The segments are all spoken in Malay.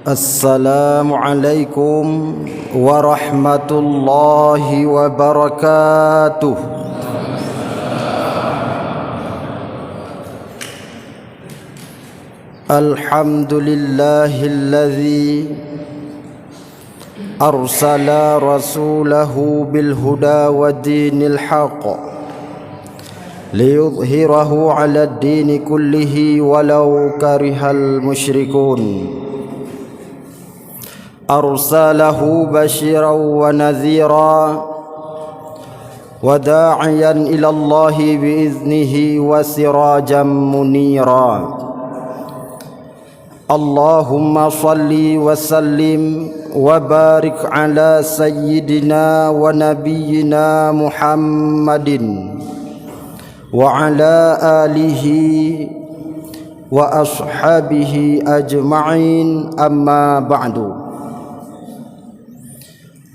Assalamualaikum warahmatullahi wabarakatuh. Alhamdulillahilladzi arsala rasulahu bil huda wa dinil haqq liyudhhirahu 'ala ad-dini kullihi walau karihal musyrikun. Arsalahu basyiran wa nadhira wa da'iyan ila Allahi biiznihi wa sirajan munira. Allahumma salli wa sallim wa barik ala sayyidina wa nabiyyina Muhammadin wa ala alihi wa ashabihi ajma'in, amma ba'du.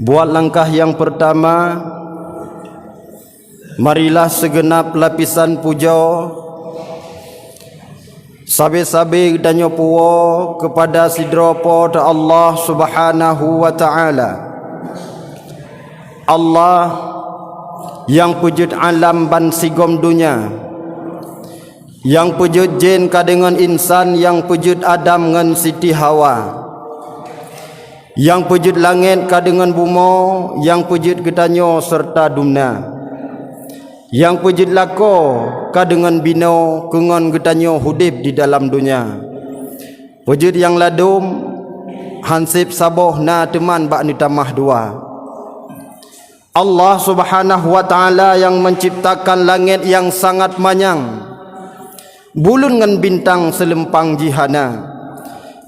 Buat langkah yang pertama, marilah segenap lapisan puja sabe-sabe danyo puo kepada sidropo ta Allah Subhanahu wa taala. Allah yang pujud alam ban sigom dunia, yang pujud jin kadengan insan, yang pujud Adam ngan Siti Hawa, yang pujud langit kadengan bumo, yang pujud getanyo serta dumna, yang pujud lako kadengan bino kengon getanyo hudib di dalam dunia. Pujud yang ladum hansip saboh na teman bak ni tamah dua. Allah Subhanahu wa taala yang menciptakan langit yang sangat manyang, bulun ngan bintang selempang jihana.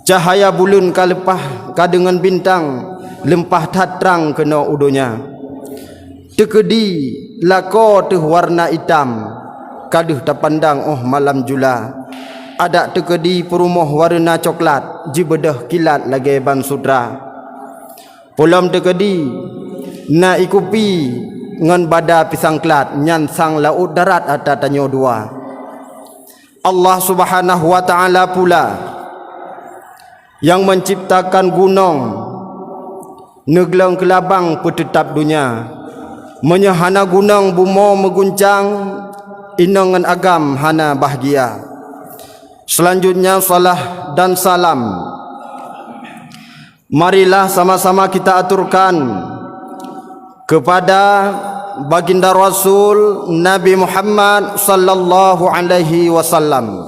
Cahaya bulun kalepah kadengan bintang lempah tatrang kena udonya. Tekedi lako teh warna hitam kaduh tapandang oh malam jula. Ada tekedi perumoh warna coklat jibedah kilat lagi ban sudra. Pulam tekedi na ikupi ngan bada pisang klat nyansang laut darat atatanyo dua. Allah Subhanahu wa taala pula yang menciptakan gunung neglang kelabang petetap dunia, menyahana gunung bumo meguncang inangan agam hana bahagia. Selanjutnya salah dan salam marilah sama-sama kita aturkan kepada baginda Rasul Nabi Muhammad sallallahu alaihi wasallam,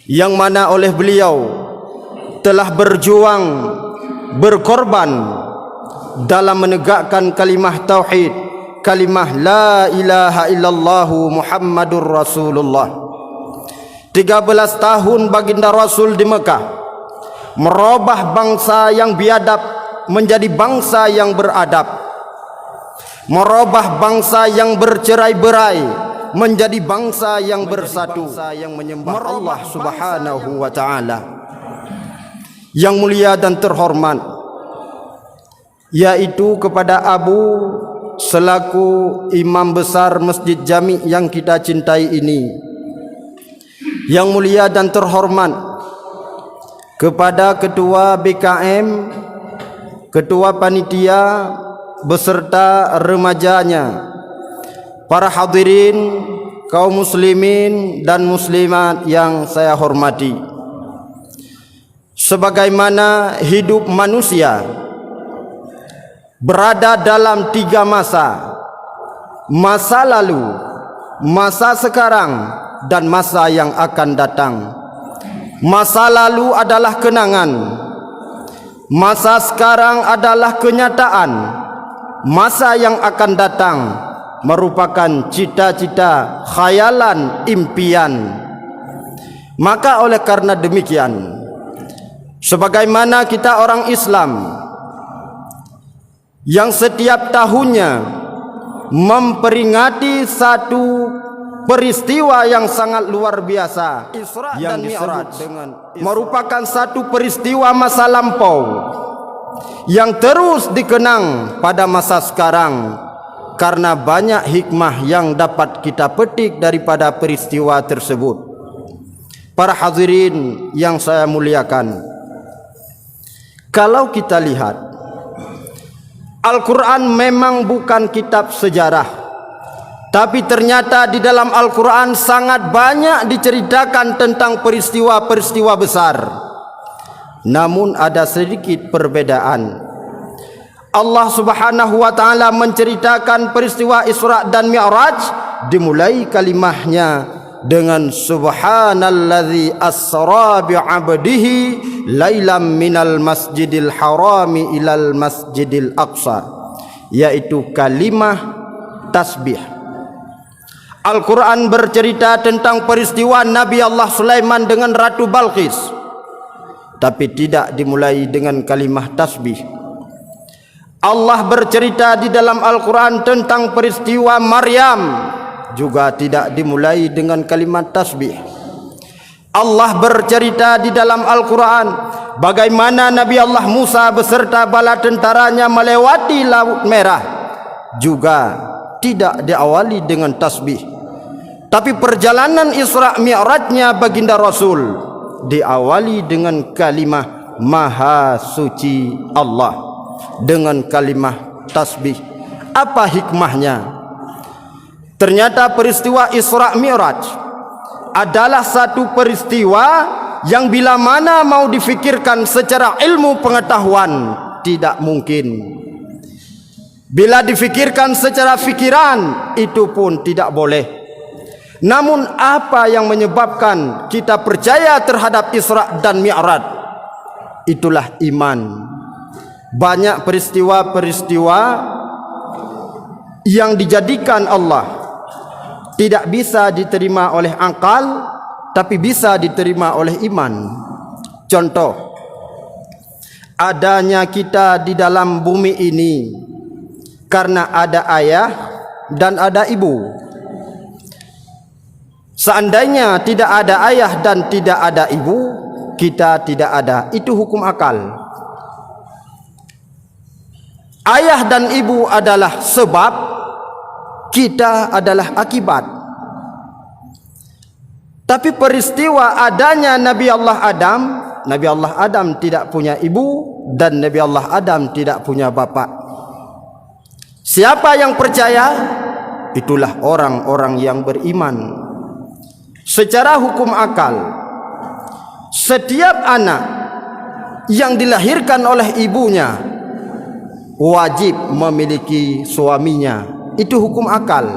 yang mana oleh beliau telah berjuang, berkorban dalam menegakkan kalimah tauhid, kalimah la ilaha illallah Muhammadur Rasulullah. 13 tahun baginda Rasul di Mekah merubah bangsa yang biadab menjadi bangsa yang beradab, merubah bangsa yang bercerai-berai menjadi bangsa yang bersatu, yang menyembah Allah Subhanahu wa taala. Yang mulia dan terhormat, yaitu kepada Abu selaku imam besar Masjid Jami yang kita cintai ini. Yang mulia dan terhormat kepada ketua BKM, ketua panitia beserta remajanya, para hadirin kaum muslimin dan muslimat yang saya hormati. Sebagaimana hidup manusia berada dalam 3 masa: masa lalu, masa sekarang, dan masa yang akan datang. Masa lalu adalah kenangan, masa sekarang adalah kenyataan, masa yang akan datang merupakan cita-cita, khayalan, impian. Maka oleh karena demikian, sebagaimana kita orang Islam yang setiap tahunnya memperingati satu peristiwa yang sangat luar biasa, Isra dan Mi'raj, merupakan satu peristiwa masa lampau yang terus dikenang pada masa sekarang, karena banyak hikmah yang dapat kita petik daripada peristiwa tersebut. Para hadirin yang saya muliakan, Kalau kita lihat, Al-Quran memang bukan kitab sejarah, tapi ternyata di dalam Al-Quran sangat banyak diceritakan tentang peristiwa-peristiwa besar. Namun ada sedikit perbedaan. Allah Subhanahu wa taala menceritakan peristiwa Isra dan Mi'raj, dimulai kalimahnya dengan subhanalladzi asra bi'abdihi lailam minal masjidil harami ilal masjidil aqsa, yaitu kalimah tasbih. Al-Quran bercerita tentang peristiwa Nabi Allah Sulaiman dengan Ratu Balqis, tapi tidak dimulai dengan kalimah tasbih. Allah bercerita di dalam Al-Quran tentang peristiwa Maryam, juga tidak dimulai dengan kalimat tasbih. Allah bercerita di dalam Al-Quran bagaimana Nabi Allah Musa beserta bala tentaranya melewati Laut Merah, juga tidak diawali dengan tasbih. Tapi perjalanan Isra Mi'rajnya baginda Rasul diawali dengan kalimah Maha Suci Allah, dengan kalimah tasbih. Apa hikmahnya? Ternyata peristiwa Isra Mi'raj adalah satu peristiwa yang bila mana mau difikirkan secara ilmu pengetahuan tidak mungkin. Bila difikirkan secara fikiran itu pun tidak boleh. Namun apa yang menyebabkan kita percaya terhadap Isra dan Mi'raj? Itulah iman. Banyak peristiwa-peristiwa yang dijadikan Allah tidak bisa diterima oleh akal, tapi bisa diterima oleh iman. Contoh, adanya kita di dalam bumi ini karena ada ayah dan ada ibu. Seandainya tidak ada ayah dan tidak ada ibu, kita tidak ada. Itu hukum akal. Ayah dan ibu adalah sebab, kita adalah akibat. Tapi peristiwa adanya Nabi Allah Adam tidak punya ibu dan Nabi Allah Adam tidak punya bapa. Siapa yang percaya? Itulah orang-orang yang beriman. Secara hukum akal, setiap anak yang dilahirkan oleh ibunya wajib memiliki suaminya. Itu hukum akal.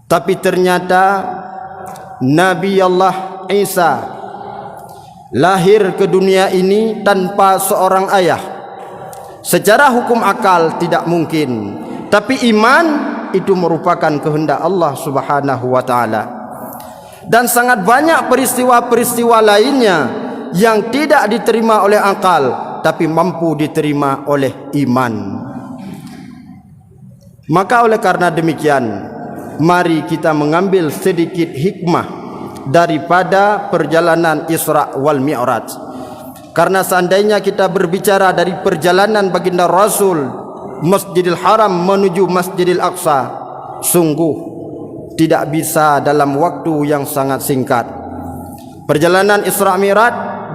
Tapi ternyata Nabi Allah Isa lahir ke dunia ini tanpa seorang ayah. Secara hukum akal tidak mungkin. Tapi iman itu merupakan kehendak Allah Subhanahu wa taala. Dan sangat banyak peristiwa-peristiwa lainnya yang tidak diterima oleh akal, tapi mampu diterima oleh iman. Maka oleh karena demikian, mari kita mengambil sedikit hikmah daripada perjalanan Isra wal Mi'raj. Karena seandainya kita berbicara dari perjalanan baginda Rasul Masjidil Haram menuju Masjidil Aqsa, sungguh tidak bisa dalam waktu yang sangat singkat. Perjalanan Isra Mi'raj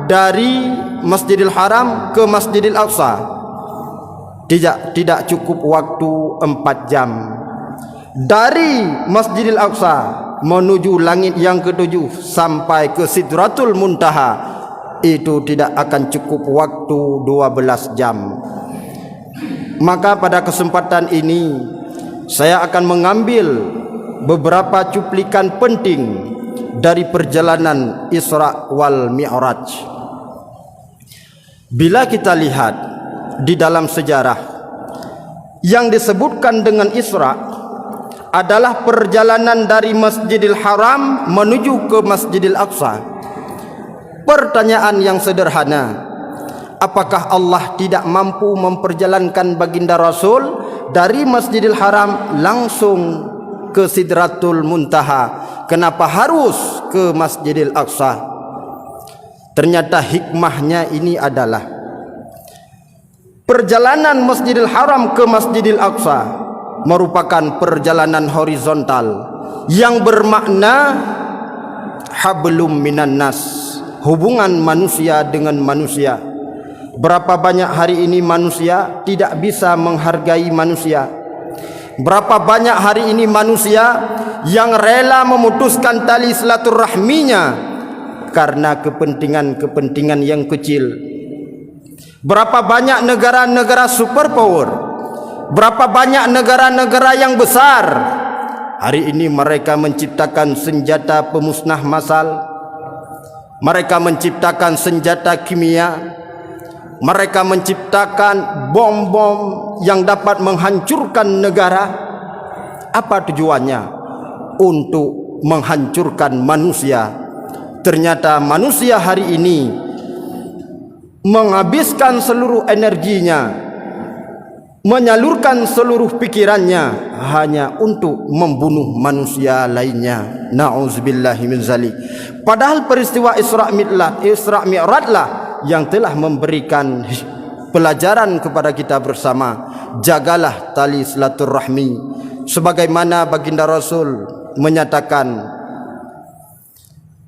dari Masjidil Haram ke Masjidil Aqsa tidak cukup waktu 4 jam. Dari Masjidil Aqsa menuju langit yang ketujuh sampai ke Sidratul Muntaha itu tidak akan cukup waktu 12 jam. Maka pada kesempatan ini saya akan mengambil beberapa cuplikan penting dari perjalanan Isra wal Mi'raj. Bila kita lihat di dalam sejarah, yang disebutkan dengan Isra adalah perjalanan dari Masjidil Haram menuju ke Masjidil Aqsa. Pertanyaan yang sederhana, apakah Allah tidak mampu memperjalankan baginda Rasul dari Masjidil Haram langsung ke Sidratul Muntaha? Kenapa harus ke Masjidil Aqsa? Ternyata hikmahnya ini adalah perjalanan Masjidil Haram ke Masjidil Aqsa merupakan perjalanan horizontal yang bermakna hablum minan nas, hubungan manusia dengan manusia. Berapa banyak hari ini manusia tidak bisa menghargai manusia. Berapa banyak hari ini manusia yang rela memutuskan tali silaturahminya karena kepentingan-kepentingan yang kecil. Berapa banyak negara-negara superpower, berapa banyak negara-negara yang besar hari ini mereka menciptakan senjata pemusnah massal, mereka menciptakan senjata kimia, mereka menciptakan bom-bom yang dapat menghancurkan negara. Apa tujuannya? Untuk menghancurkan manusia. Ternyata manusia hari ini menghabiskan seluruh energinya, menyalurkan seluruh pikirannya hanya untuk membunuh manusia lainnya. Na'udzubillahi min zalik. Padahal peristiwa Isra' Mi'raj lah yang telah memberikan pelajaran kepada kita bersama. Jagalah tali silaturahmi, sebagaimana baginda Rasul menyatakan,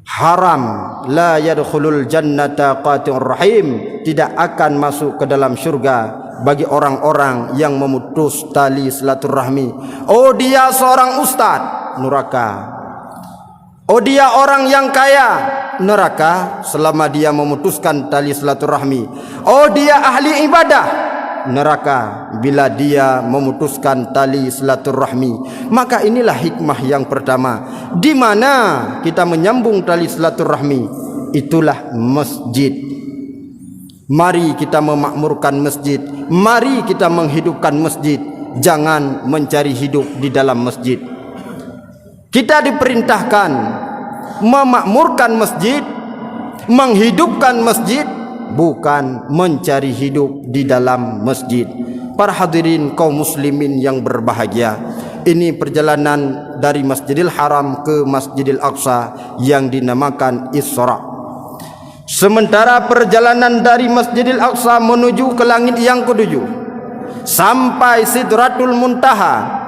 haram la yadkhulul jannata qati'ur rahim, tidak akan masuk ke dalam syurga bagi orang-orang yang memutus tali silaturahmi. Oh, dia seorang ustaz, neraka. Oh, dia orang yang kaya, neraka selama dia memutuskan tali silaturahmi. Oh, dia ahli ibadah, neraka bila dia memutuskan tali silaturahmi. Maka inilah hikmah yang pertama. Di mana kita menyambung tali silaturahmi? Itulah masjid. Mari kita memakmurkan masjid. Mari kita menghidupkan masjid. Jangan mencari hidup di dalam masjid. Kita diperintahkan memakmurkan masjid, menghidupkan masjid, bukan mencari hidup di dalam masjid. Para hadirin kaum muslimin yang berbahagia, ini perjalanan dari Masjidil Haram ke Masjidil Aqsa yang dinamakan Isra'. Sementara perjalanan dari Masjidil Aqsa menuju ke langit yang ketujuh sampai Sidratul Muntaha,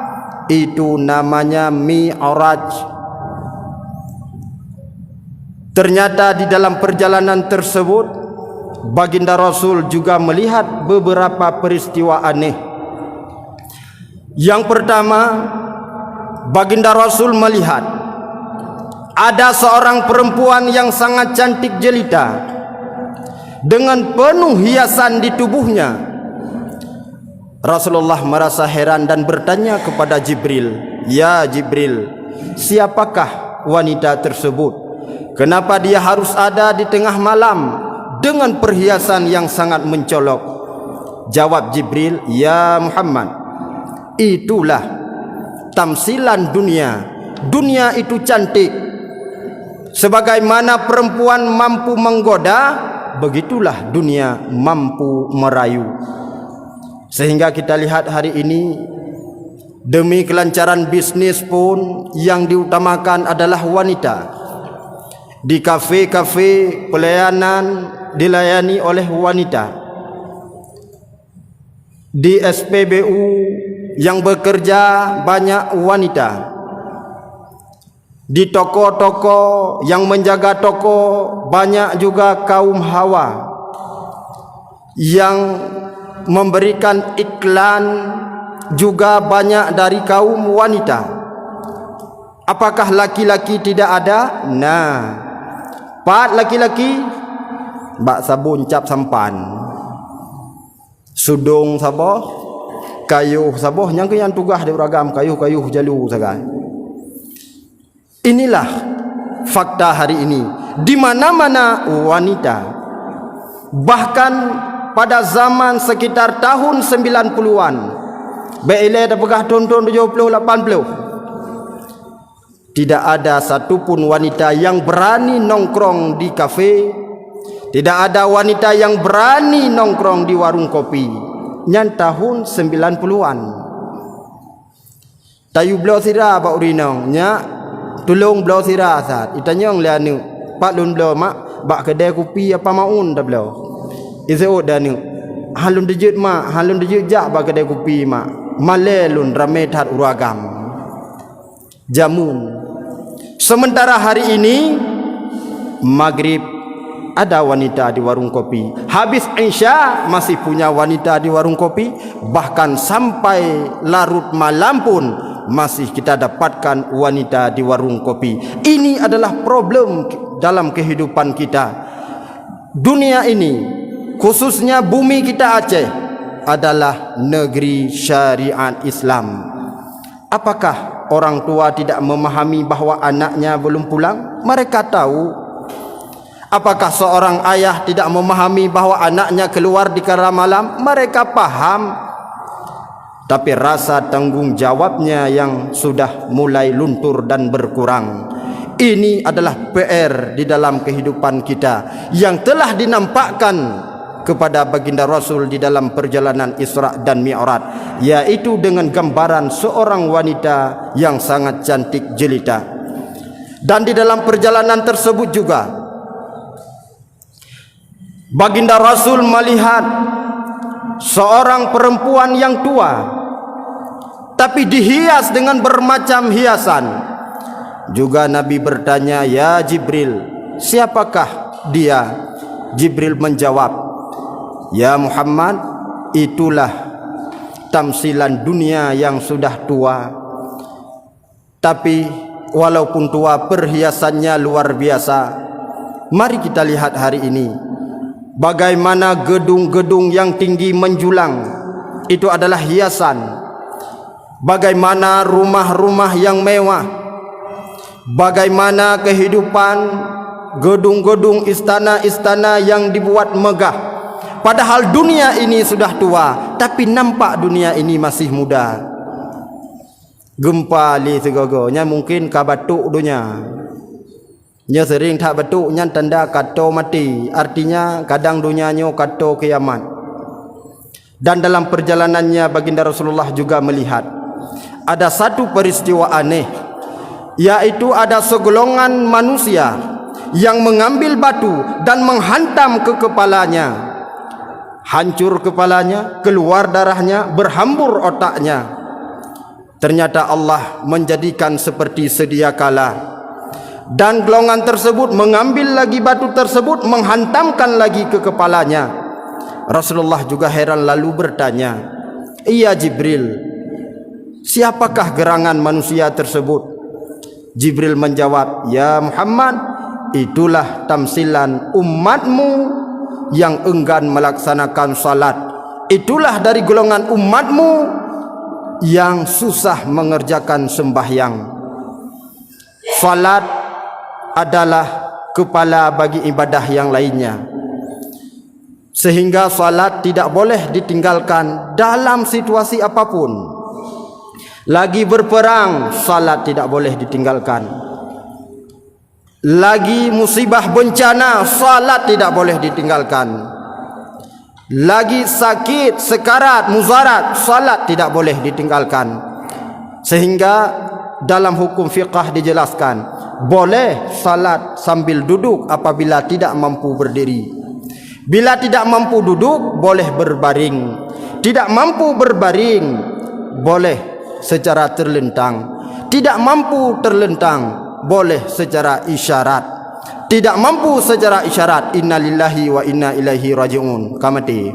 itu namanya Mi'raj. Ternyata di dalam perjalanan tersebut baginda Rasul juga melihat beberapa peristiwa aneh. Yang pertama, baginda Rasul melihat ada seorang perempuan yang sangat cantik jelita dengan penuh hiasan di tubuhnya. Rasulullah merasa heran dan bertanya kepada Jibril, "Ya Jibril, siapakah wanita tersebut? Kenapa dia harus ada di tengah malam dengan perhiasan yang sangat mencolok?" Jawab Jibril, "Ya Muhammad, itulah tamsilan dunia. Dunia itu cantik. Sebagaimana perempuan mampu menggoda, begitulah dunia mampu merayu." Sehingga kita lihat hari ini, demi kelancaran bisnis pun yang diutamakan adalah wanita. Di kafe-kafe pelayanan dilayani oleh wanita. Di SPBU yang bekerja banyak wanita. Di toko-toko yang menjaga toko banyak juga kaum hawa yang memberikan iklan juga banyak dari kaum wanita. Apakah laki-laki tidak ada? Nah, pat laki-laki bak sabun cap sampan, sudung saboh, kayuh saboh, yang ke yang tugah di beragam kayuh-kayuh jalu sagai. Inilah fakta hari ini. Di mana-mana wanita. Bahkan pada zaman sekitar tahun 90-an, Bele dah pegah tahun 70 80, tidak ada satupun wanita yang berani nongkrong di kafe, tidak ada wanita yang berani nongkrong di warung kopi. Nyan tahun 90-an. Tayu blau sira ba urinong nya tulung blau sira asat. Itanyong lianu pak lun blau mak bak kedai kopi apa maun dah blau. Iseo danu halun dejut mak halun dejut jak ba kedai kopi mak malelun rame tat uragam jamun. Sementara hari ini maghrib ada wanita di warung kopi. Habis Isya masih punya wanita di warung kopi. Bahkan sampai larut malam pun masih kita dapatkan wanita di warung kopi. Ini adalah problem dalam kehidupan kita. Dunia ini, khususnya bumi kita Aceh, adalah negeri syariat Islam. Apakah orang tua tidak memahami bahawa anaknya belum pulang? Mereka tahu. Apakah seorang ayah tidak memahami bahawa anaknya keluar di kala malam? Mereka paham. Tapi rasa tanggung jawabnya yang sudah mulai luntur dan berkurang. Ini adalah PR di dalam kehidupan kita yang telah dinampakkan kepada baginda Rasul di dalam perjalanan Isra dan Mi'raj, yaitu dengan gambaran seorang wanita yang sangat cantik jelita. Dan di dalam perjalanan tersebut juga baginda Rasul melihat seorang perempuan yang tua, tapi dihias dengan bermacam hiasan. Juga Nabi bertanya, "Ya Jibril, siapakah dia?" Jibril menjawab, "Ya Muhammad, itulah tamsilan dunia yang sudah tua. Tapi walaupun tua, perhiasannya luar biasa. Mari kita lihat hari ini bagaimana gedung-gedung yang tinggi menjulang itu adalah hiasan. Bagaimana rumah-rumah yang mewah. Bagaimana kehidupan gedung-gedung istana-istana yang dibuat megah. Padahal dunia ini sudah tua, tapi nampak dunia ini masih muda." Gempa li segogonya mungkin ka batuk dunia. Nya sering tak batuk nya tanda kato mati. Artinya kadang dunianya kato kiamat. Dan dalam perjalanannya baginda Rasulullah juga melihat ada satu peristiwa aneh, yaitu ada segolongan manusia yang mengambil batu dan menghantam ke kepalanya. Hancur kepalanya, keluar darahnya, berhambur otaknya. Ternyata Allah menjadikan seperti sedia kala. Dan golongan tersebut mengambil lagi batu tersebut, menghantamkan lagi ke kepalanya. Rasulullah juga heran lalu bertanya, "Iya Jibril, siapakah gerangan manusia tersebut?" Jibril menjawab, "Ya Muhammad, itulah tamsilan umatmu yang enggan melaksanakan salat. Itulah dari golongan umatmu yang susah mengerjakan sembahyang." Salat adalah kepala bagi ibadah yang lainnya, sehingga salat tidak boleh ditinggalkan dalam situasi apapun. Lagi berperang, salat tidak boleh ditinggalkan. Lagi musibah bencana, salat tidak boleh ditinggalkan. Lagi sakit, sekarat, muzarat, salat tidak boleh ditinggalkan. Sehingga dalam hukum fiqh dijelaskan, boleh salat sambil duduk apabila tidak mampu berdiri. Bila tidak mampu duduk, boleh berbaring. Tidak mampu berbaring, boleh secara terlentang. Tidak mampu terlentang, boleh secara isyarat. Tidak mampu secara isyarat, innalillahi wa inna ilaihi raji'un, kamati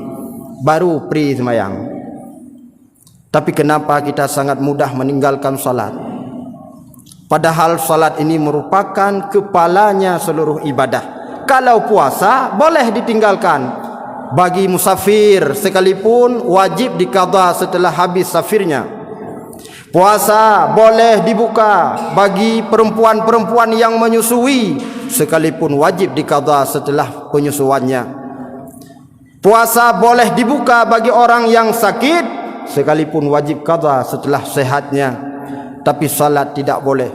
baru pri sembahyang. Tapi kenapa kita sangat mudah meninggalkan salat? Padahal salat ini merupakan kepalanya seluruh ibadah. Kalau puasa boleh ditinggalkan. Bagi musafir sekalipun wajib diqadha setelah habis safirnya. Puasa boleh dibuka bagi perempuan-perempuan yang menyusui, sekalipun wajib diqadha setelah penyusuannya. Puasa boleh dibuka bagi orang yang sakit, sekalipun wajib qadha setelah sehatnya. Tapi salat tidak boleh.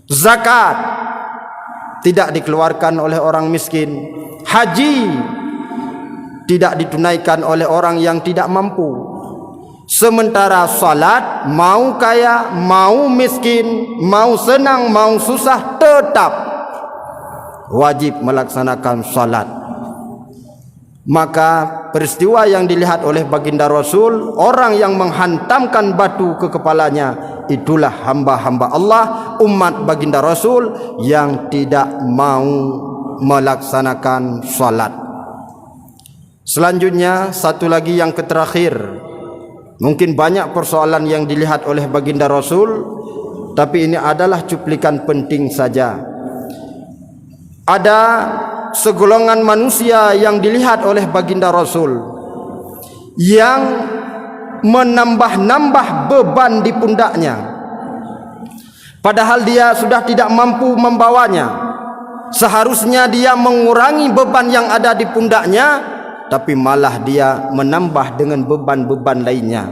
Zakat tidak dikeluarkan oleh orang miskin. Haji tidak ditunaikan oleh orang yang tidak mampu. Sementara salat, mau kaya, mau miskin, mau senang, mau susah, tetap wajib melaksanakan salat. Maka peristiwa yang dilihat oleh baginda Rasul, orang yang menghantamkan batu ke kepalanya, itulah hamba-hamba Allah, umat baginda Rasul yang tidak mau melaksanakan salat. Selanjutnya satu lagi yang terakhir, mungkin banyak persoalan yang dilihat oleh baginda Rasul, tapi ini adalah cuplikan penting saja. Ada segolongan manusia yang dilihat oleh baginda Rasul yang menambah-nambah beban di pundaknya, padahal dia sudah tidak mampu membawanya. Seharusnya dia mengurangi beban yang ada di pundaknya, tapi malah dia menambah dengan beban-beban lainnya.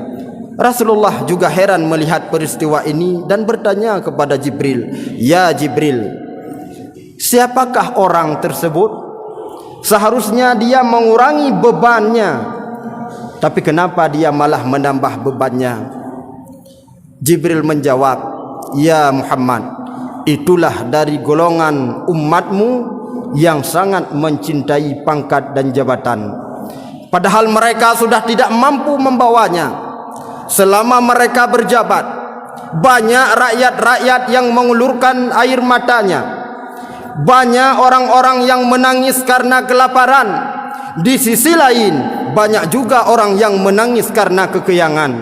Rasulullah juga heran melihat peristiwa ini dan bertanya kepada Jibril, "Ya Jibril, siapakah orang tersebut? Seharusnya dia mengurangi bebannya, tapi kenapa dia malah menambah bebannya?" Jibril menjawab, "Ya Muhammad, itulah dari golongan umatmu yang sangat mencintai pangkat dan jabatan, padahal mereka sudah tidak mampu membawanya. Selama mereka berjabat, banyak rakyat-rakyat yang mengulurkan air matanya, banyak orang-orang yang menangis karena kelaparan. Di sisi lain, banyak juga orang yang menangis karena kekeyangan,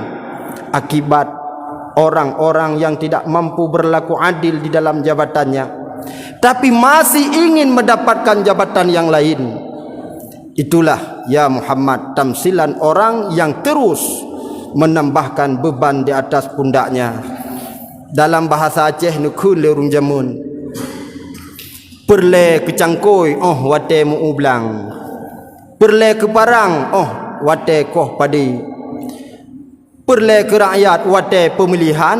akibat orang-orang yang tidak mampu berlaku adil di dalam jabatannya, tapi masih ingin mendapatkan jabatan yang lain. Itulah ya Muhammad tamsilan orang yang terus menambahkan beban di atas pundaknya." Dalam bahasa Aceh nukun lerung jamun, perle ke cangkoi oh wate mu ublang, perle ke parang oh wate koh padi, perle ke rakyat wate pemilihan,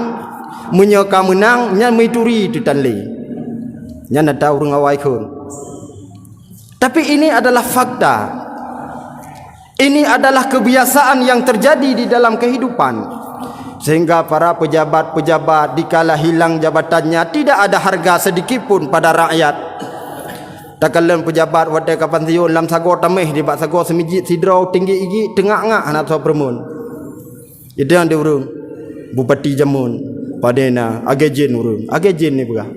menyeka menang nya mituri tu tanli nya na tahu ngawai kun. Tapi ini adalah fakta. Ini adalah kebiasaan yang terjadi di dalam kehidupan, sehingga para pejabat-pejabat dikala hilang jabatannya tidak ada harga sedikit pun pada rakyat. Takalan pejabat wadai kapan tiun lam sago tameh di bak sago semijit sidrau tinggi igi tengah ngah anak so permun. Itu yang diurung bupati jamun padena agejin urung agejin ni bukan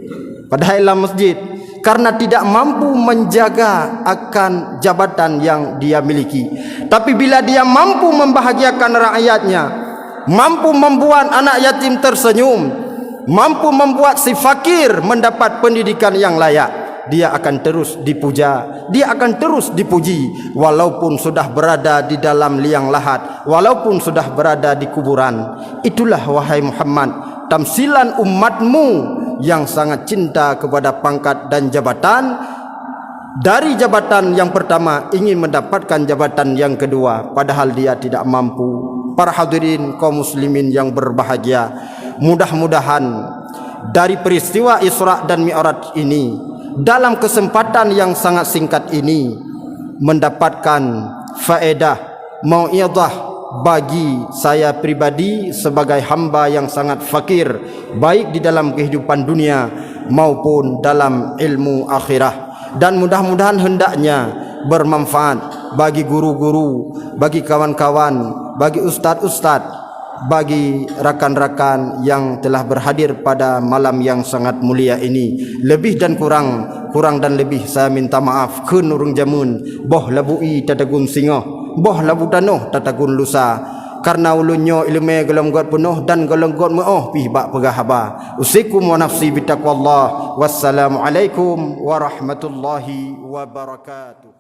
padahal dalam masjid, karena tidak mampu menjaga akan jabatan yang dia miliki. Tapi bila dia mampu membahagiakan rakyatnya, mampu membuat anak yatim tersenyum, mampu membuat si fakir mendapat pendidikan yang layak, dia akan terus dipuja, dia akan terus dipuji, walaupun sudah berada di dalam liang lahat, walaupun sudah berada di kuburan. Itulah wahai Muhammad tamsilan umatmu yang sangat cinta kepada pangkat dan jabatan. Dari jabatan yang pertama ingin mendapatkan jabatan yang kedua, padahal dia tidak mampu. Para hadirin kaum muslimin yang berbahagia, mudah-mudahan dari peristiwa Isra dan Mi'raj ini, dalam kesempatan yang sangat singkat ini, mendapatkan faedah mau'izah bagi saya pribadi sebagai hamba yang sangat fakir, baik di dalam kehidupan dunia maupun dalam ilmu akhirah. Dan mudah-mudahan hendaknya bermanfaat bagi guru-guru, bagi kawan-kawan, bagi ustaz-ustaz, bagi rakan-rakan yang telah berhadir pada malam yang sangat mulia ini. Lebih dan kurang dan lebih saya minta maaf. Kun urung jamun boh labui tatagun singoh, boh labu tanoh tatagun lusa. Karena ulunyo ilmu golonggot penuh dan golonggot meoh pih bak pegahaba. Usikum wa nafsi bitaqwallah. Wassalamualaikum warahmatullahi wabarakatuh.